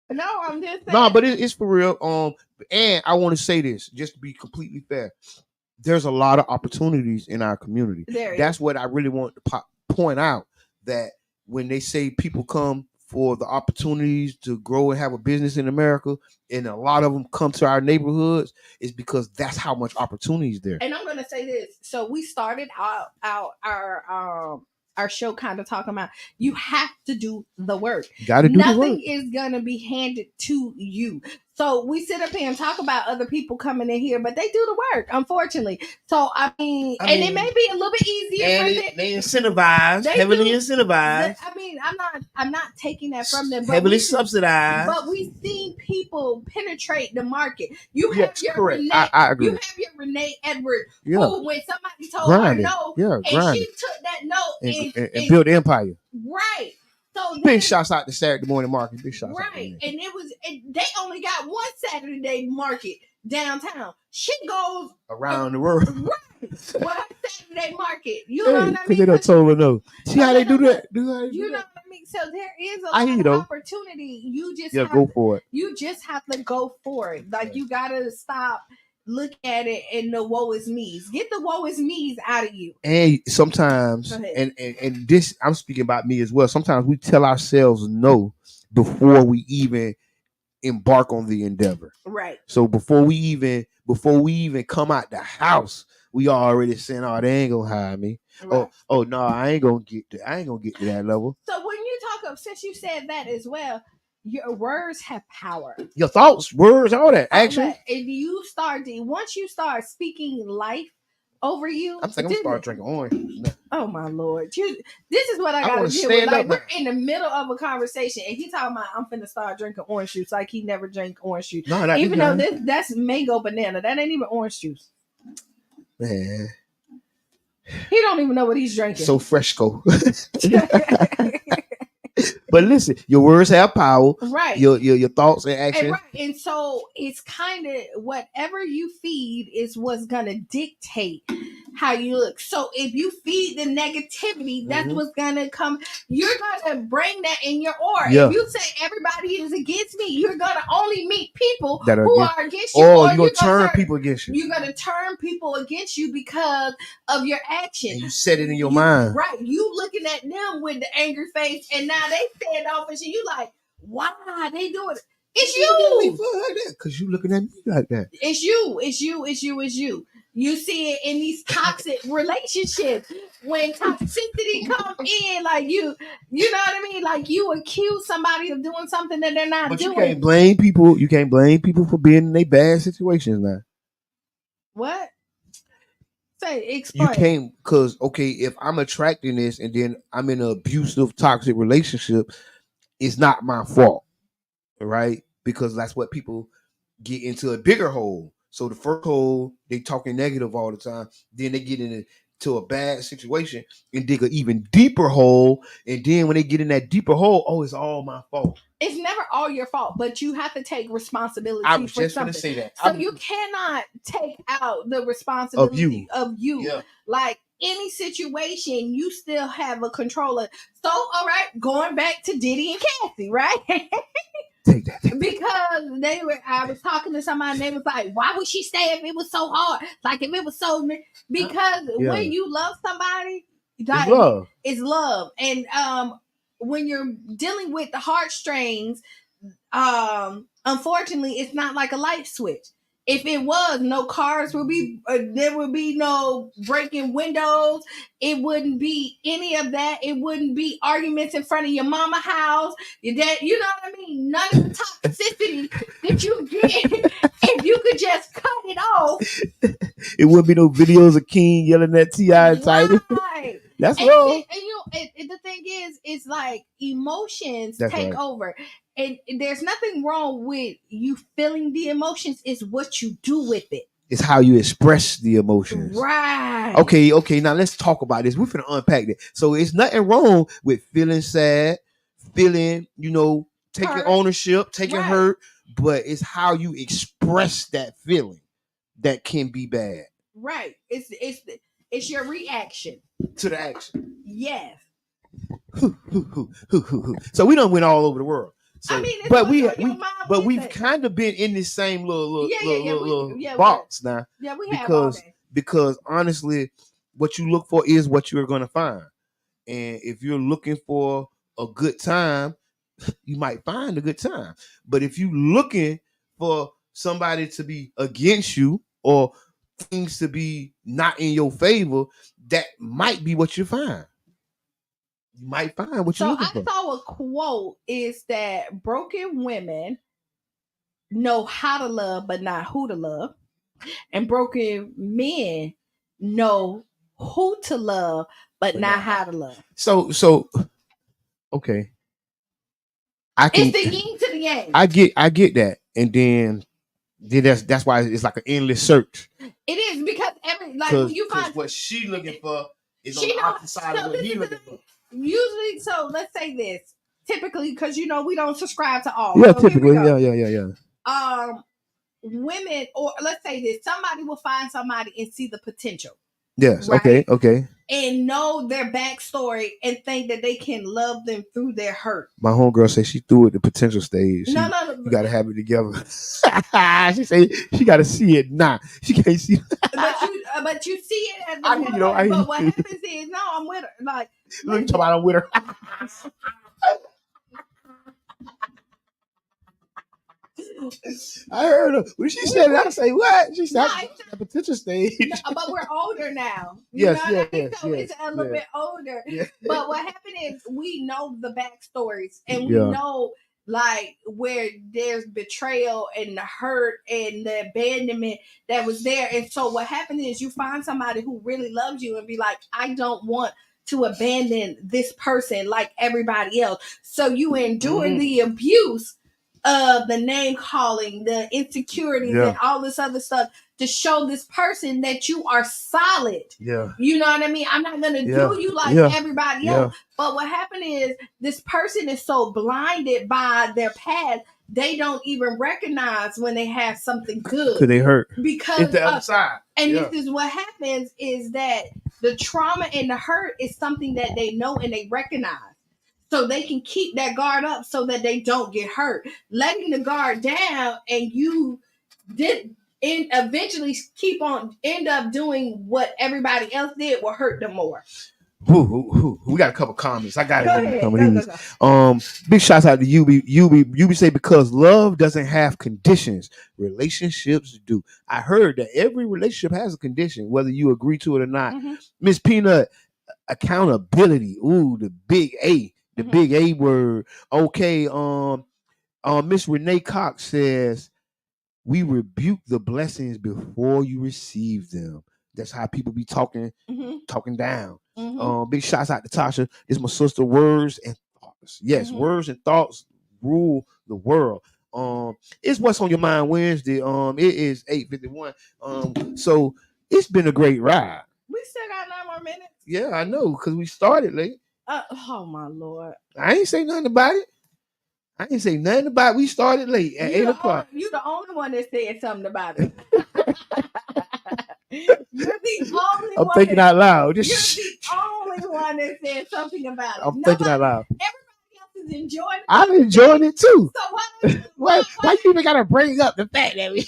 No, I'm just saying. No, but it's for real. And I want to say this, just to be completely fair. There's a lot of opportunities in our community. That's what I really want to point out, that when they say people come for the opportunities to grow and have a business in America, and a lot of them come to our neighborhoods, is because that's how much opportunity is there. And I'm going to say this. So we started out our show kind of talking about you have to do the work. Got to do the work. Nothing is going to be handed to you. So we sit up here and talk about other people coming in here, but they do the work, unfortunately. So I mean, it may be a little bit easier. And they incentivized, heavily incentivized. I mean, I'm not taking that from them. But heavily subsidized. But we've seen people penetrate the market. You have your correct. Renee. I agree. You have your Renee Edwards, yeah. who when somebody told her no, and she took that no and built an empire. Right. So big shots out to Saturday morning market. Big shots. Right. And they only got one Saturday market downtown. She goes around the world. Right. Well, Saturday market. You know what I mean? Because they don't told her no. See how they do that? You know what I mean? So there is a lot of opportunity. You just go for it. You just have to go for it. Like you gotta stop. Look at it and the woe is me's. Get the woe is me's out of you. And sometimes, and this, I'm speaking about me as well. Sometimes we tell ourselves no before we even embark on the endeavor. Right. So before we even come out the house, we already saying, "Oh, they ain't gonna hire me." Right. Oh no, I ain't gonna get to that level. So when you talk of, since you said that as well, your words have power. Your thoughts, words, all that action. And once you start speaking life over you, I'm gonna start drinking orange. Oh my Lord! This is what I gotta deal with. Like we're in the middle of a conversation, and he talking about I'm finna start drinking orange juice, like he never drank orange juice. No, even though that's mango banana, that ain't even orange juice. Man, he don't even know what he's drinking. So fresco. But listen, your words have power, right? Your thoughts and actions, and so it's kind of whatever you feed is what's gonna dictate how you look. So if you feed the negativity, that's what's gonna come. You're gonna bring that in your aura. Yeah. If you say everybody is against me, you're gonna only meet people That are who against- are against you. Or Or you're gonna turn people against you. You're gonna turn people against you because of your action. And you set it in your mind. Right. You looking at them with the angry face, and now they stand off and you like, why are they doing it? It's you. Because you looking at me like that. It's you. It's you. It's you. It's you. You see it in these toxic relationships when toxicity comes in, like you know what I mean? Like you accuse somebody of doing something that they're not doing. You can't blame people. You can't blame people for being in their bad situations now. What? Explain. You can't, because if I'm attracting this and then I'm in an abusive, toxic relationship, it's not my fault, right? Because that's what people get into a bigger hole. So the first hole, they talking negative all the time. Then they get into a bad situation and dig an even deeper hole. And then when they get in that deeper hole, it's all my fault. It's never all your fault, but you have to take responsibility I was for just something. Gonna say that. So you cannot take out the responsibility of you. Yeah. Like any situation, you still have a controller. So, all right, going back to Diddy and Cassie, right? Take that. Because I was talking to somebody and they was like, why would she stay if it was so hard? Like if it was so, because when you love somebody, like, it's love. And when you're dealing with the heartstrings, unfortunately, it's not like a light switch. If it was, no cars would be, there would be no breaking windows. It wouldn't be any of that. It wouldn't be arguments in front of your mama house, your dad. You know what I mean? None of the toxicity that you get if you could just cut it off. It wouldn't be no videos of King yelling at T.I. and Title. Right. That's wrong. And the thing is, it's like emotions That's take right. over. And there's nothing wrong with you feeling the emotions. It's what you do with it. It's how you express the emotions. Right. Okay. Now let's talk about this. We're going to unpack it. So it's nothing wrong with feeling sad, feeling, taking hurt. ownership, taking hurt. But it's how you express that feeling that can be bad. Right. It's your reaction to the action. Yes. So we done went all over the world. So, I mean, we've kind of been in this same little Yeah, box now. Yeah, we have all that. Because honestly, what you look for is what you're gonna find. And if you're looking for a good time, you might find a good time. But if you're looking for somebody to be against you or things to be not in your favor, that might be what you find. You might find what you're looking for. So I saw a quote is that broken women know how to love but not who to love, and broken men know who to love but not how to love. So okay, it's the yin to the yang. I get that, and then that's why it's like an endless search. It is because when you find what she looking for is on the opposite side of what he looking for. Usually, so let's say this. Typically, because we don't subscribe to all. Yeah, so typically, yeah. Women, or let's say this, somebody will find somebody and see the potential. Yes. Right? Okay. And know their backstory and think that they can love them through their hurt. My homegirl said she threw it the potential stage. No. You got to have it together. She said she got to see it. Nah, she can't see it. But you see it as but what happens is, no, I'm with her. Like, look, you talking about I'm with her. I heard her when she said that. I say what? She said a potential stage. But we're older now. Yes. So it's a little bit older. Yeah. But what happened is we know the backstories and we know like where there's betrayal and the hurt and the abandonment that was there. And so what happened is you find somebody who really loves you and be like, I don't want to abandon this person like everybody else. So you endure the abuse of the name calling, the insecurities, and all this other stuff to show this person that you are solid. Yeah. You know what I mean? I'm not going to do you like everybody else. But what happened is this person is so blinded by their past they don't even recognize when they have something good. Because they hurt. Because it's the other side. And this is what happens is that the trauma and the hurt is something that they know and they recognize. So they can keep that guard up so that they don't get hurt. Letting the guard down and you did and eventually end up doing what everybody else did will hurt them more. We got a couple comments. I got it. Big shouts out to UB say because love doesn't have conditions, relationships do. I heard that every relationship has a condition, whether you agree to it or not. Miss Peanut, accountability. Ooh, the big A, the big A word. Okay. Miss Renee Cox says we rebuke the blessings before you receive them. That's how people be talking down. Big shouts out to Tasha. This is my sister. Words and thoughts. Yes, words and thoughts rule the world. It's What's on Your Mind Wednesday. It is 8:51. So it's been a great ride. We still got 9 more minutes. Yeah, I know, because we started late. Oh my Lord. I ain't say nothing about it. We started late at 8 o'clock. You the only one that said something about it. You're the only I'm thinking out loud. You're the only one that said something about it. I'm thinking out loud. Everybody else is enjoying it. I'm enjoying it too. So why you even gotta bring up the fact that we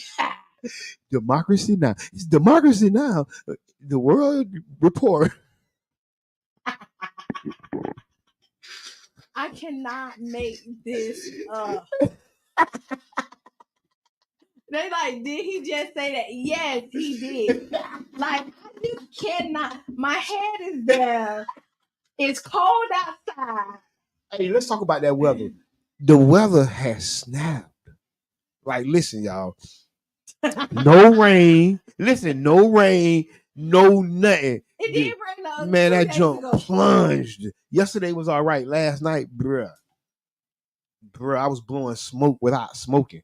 democracy now? It's democracy now. The World Report. I cannot make this up. They like, did he just say that? Yes, he did. Like, I just cannot. My head is down. It's cold outside. Hey, let's talk about that weather. The weather has snapped. Like, listen, y'all. No rain. Listen, no rain. No nothing. It did rain though. Man, that jump plunged. Yesterday was all right. Last night, bruh, I was blowing smoke without smoking.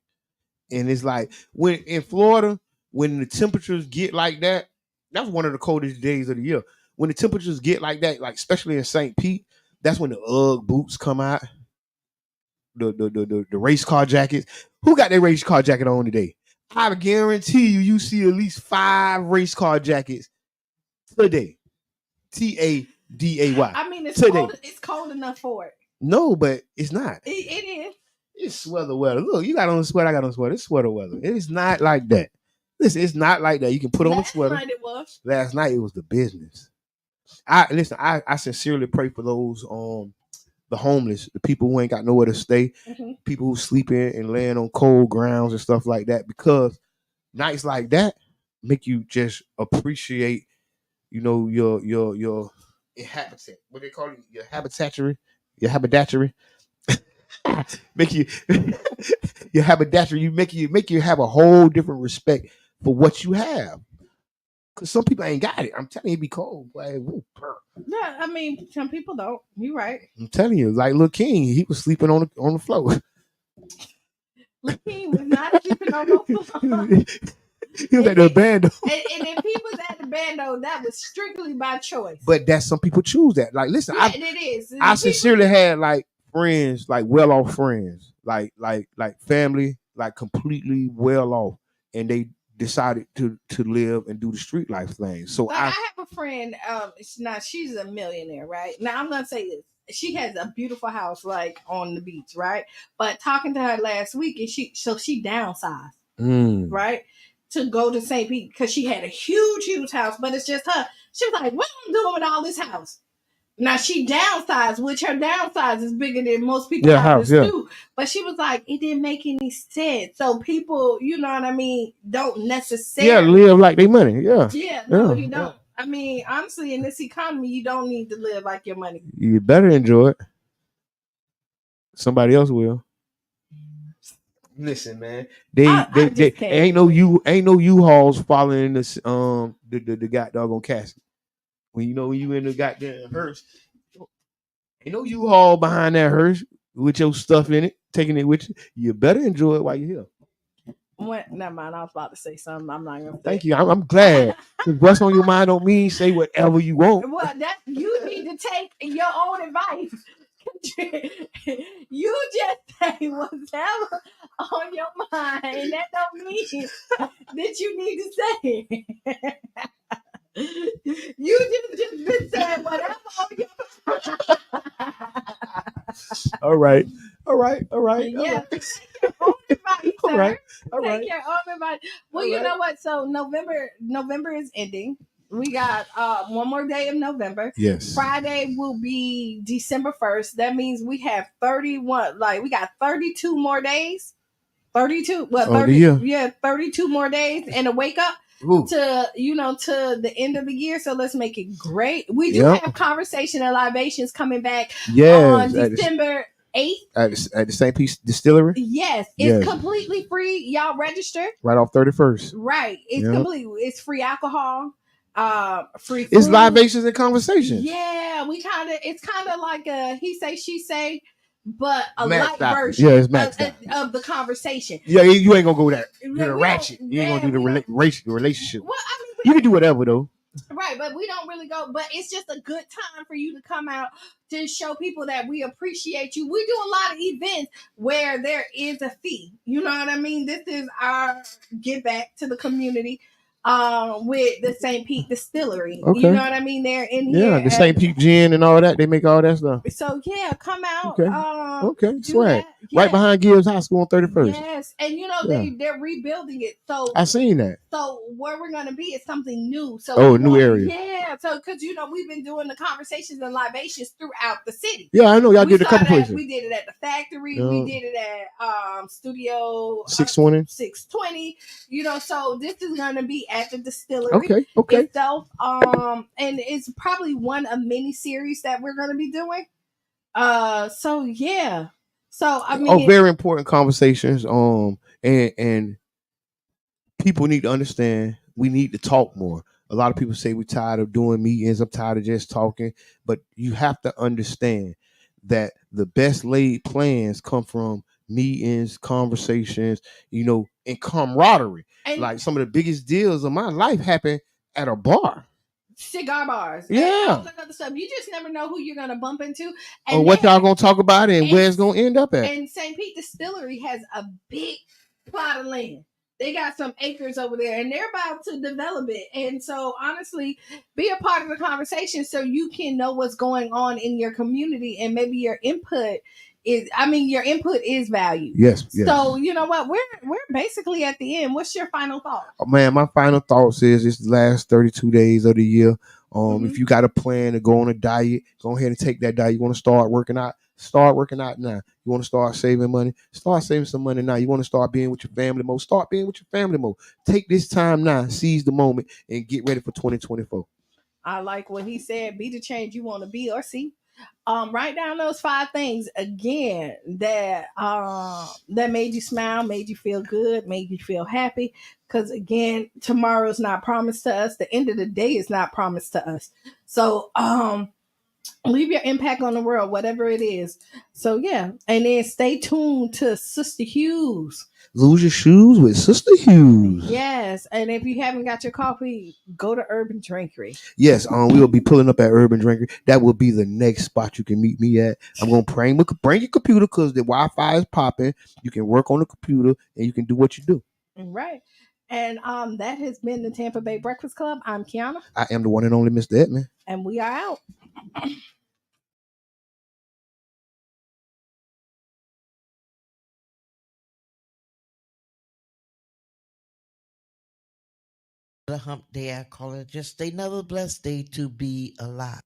And it's like, when in Florida, when the temperatures get like that, that's one of the coldest days of the year. When the temperatures get like that, like especially in St.Pete, that's when the UGG boots come out. The race car jackets. Who got their race car jacket on today? I guarantee you see at least 5 race car jackets today. TADAY. I mean, it's cold enough for it. No, but it's not. It is. It's sweater weather. Look, you got on a sweater, I got on a sweater. It's sweater weather. It is not like that. Listen, it's not like that. You can put on a sweater. Last night it was. Last night it was the business. I sincerely pray for those the homeless, the people who ain't got nowhere to stay, people who sleeping and laying on cold grounds and stuff like that, because nights like that make you just appreciate, your habitat. What they call it? Your habitatory. Make you your habitatory. Make you have a whole different respect for what you have. Cause some people ain't got it. I'm telling you, it be cold. Boy. Yeah, I mean, some people don't. You're right. I'm telling you, like Lil King, he was sleeping on the floor. Lil King was not sleeping on the floor. He was at the bando. And if he was at the bando, that was strictly by choice. But that's some people choose that. Like, listen, yeah, it is. I sincerely had like friends, like well-off friends, like family, like completely well-off, and they decided to live and do the street life thing. So like I have a friend, she's a millionaire, right? Now I'm gonna say this. She has a beautiful house like on the beach, right? But talking to her last week, and she downsized, right? To go to St.Pete because she had a huge house, but it's just her. She was like, what am I doing with all this house? Now she downsized, which her downsize is bigger than most people's houses too. But she was like, it didn't make any sense. So people, you know what I mean, don't necessarily live like they money. Yeah. Yeah, no, you don't. I mean, honestly, in this economy, you don't need to live like your money. You better enjoy it. Somebody else will. Listen, man. They ain't no U-Hauls following this the goddamn casket. When you in the goddamn hearse, ain't no U-Haul behind that hearse with your stuff in it, taking it with you. You better enjoy it while you're here. Never mind. I was about to say something. I'm not gonna. Thank you. I'm glad. What's on your mind don't mean say whatever you want. Well, that you need to take your own advice. You just say whatever on your mind. That don't mean that you need to say it. You just been saying whatever on your All right. All right. All right. yeah. Take your own advice, All sir. right. All Take right. your own advice. Well, All you right. know what? So November is ending. We got one more day of November. Yes. Friday will be December 1st. That means we have 31, like we got 32 more days. 32, well, 30, yeah, 32 more days and a wake up. Ooh. To the end of the year. So let's make it great. We do have conversation and libations coming back on December 8th at the St.Pete distillery. Yes, it's completely free. Y'all register right off 31st. Right, it's complete. It's free alcohol, free food. It's libations and conversations. Yeah, it's kind of like a he say she say, but a light version. Yeah, it's maxed out. Of the conversation. Yeah, you ain't gonna go there. You're the ratchet. You ain't gonna do the relationship. Well, I mean, you can do whatever though. Right, but we don't really go. But it's just a good time for you to come out to show people that we appreciate you. We do a lot of events where there is a fee. You know what I mean? This is our give back to the community with the St. Pete distillery. Okay. You know what I mean? They're in here. Yeah, the St. Pete gin and all that. They make all that stuff. So yeah, come out. Okay, swag. Yeah. Right behind Gibbs High School on 31st. Yes, and they're rebuilding it. So I seen that. So where we're gonna be is something new. So new area. Yeah. So because we've been doing the conversations and libations throughout the city. Yeah, I know y'all did a couple places. We did it at the factory. We did it at Studio 620. 620. So this is gonna be at the distillery. Okay. Itself. And it's probably one of many series that we're gonna be doing. So yeah. So I mean, very important conversations. And people need to understand we need to talk more. A lot of people say we're tired of doing meetings. I'm tired of just talking. But you have to understand that the best laid plans come from meetings, conversations, and camaraderie. And like some of the biggest deals of my life happened at a bar. Cigar bars. Yeah. And all that other stuff. You just never know who you're going to bump into. And or what y'all going to talk about and where it's going to end up at. And St. Pete Distillery has a big plot of land. They got some acres over there and they're about to develop it. And so honestly, be a part of the conversation so you can know what's going on in your community and maybe your input is valued. Yes. So you know what? We're basically at the end. What's your final thought? Oh, man, my final thoughts is it's the last 32 days of the year. If you got a plan to go on a diet, go ahead and take that diet. You want to start working out now. You want to start saving money, start saving some money now. You want to start being with your family more, start being with your family more. Take this time now, seize the moment, and get ready for 2024. I like what he said. Be the change you want to be or see. Write down those 5 things again that made you smile, made you feel good, made you feel happy. Because again, tomorrow's not promised to us. The end of the day is not promised to us. So leave your impact on the world, whatever it is. So yeah, and then stay tuned to Sister Hughes. Lose your shoes with Sister Hughes. Yes, and if you haven't got your coffee, go to Urban Drinkery. Yes, we will be pulling up at Urban Drinkery. That will be the next spot you can meet me at. I'm gonna bring your computer because the Wi-Fi is popping. You can work on the computer and you can do what you do. Right. And that has been the Tampa Bay Breakfast Club. I'm Qiana. I am the one and only Mr. Edmond. And we are out. The hump day, I call it just another blessed day to be alive.